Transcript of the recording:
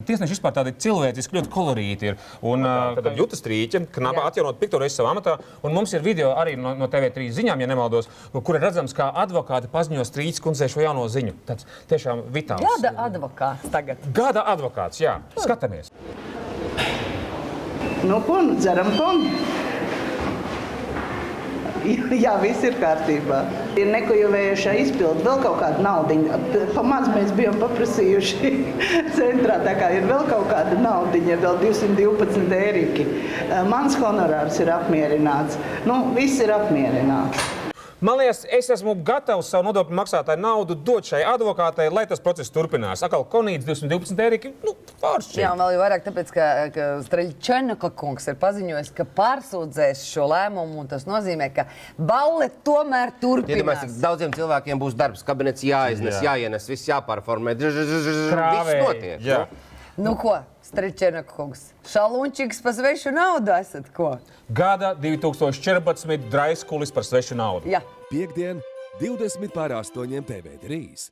Tiesneši vispār tādi cilvēciski ļoti kolorīti ir. Un, tad Juta Strīķa, knaba atjaunot piktoru savā amatā. Un mums ir video arī no TV3 ziņām, ja nemaldos, kur ir redzams, kā advokāti paziņo Strīķas kundzei šo jauno ziņu. Tāds tiešām vitāls. Gada advokāts tagad. Gada advokāts, jā. Skatāmies. Nu, ko nu dzeram koni? Jā, viss ir kārtībā. Ir nekojovējušā izpildu vēl kaut kāda naudiņa. Pamaz mēs bijām paprasījuši centrā, tā kā ir vēl kaut kāda naudiņa, vēl 212 eiriki. Mans honorārs ir apmierināts. Nu, viss ir apmierināts. Man liekas, es esmu gatavs savu nodokļu maksātāju naudu dot šai advokātei, lai tas process turpinās. Akal konīts 212 eiriki, nu, pāršķiet. Jā, un vēl jau vairāk tāpēc, ka Streļčenko kungs ir paziņojis, ka pārsūdzēs šo lēmumu, un tas nozīmē, ka balle tomēr turpinās. Cik daudziem cilvēkiem būs darbs, kabinets jāiznes, jāienes, viss jāpārformē. Viss notiek. Jā. Nu ko, Streļčenko kungs, šalunčiks pa svešu naudu esat, ko? Gada 2014 draiskulis par svešu naudu. Jā. Piektdien, 20 pār 8 TV3.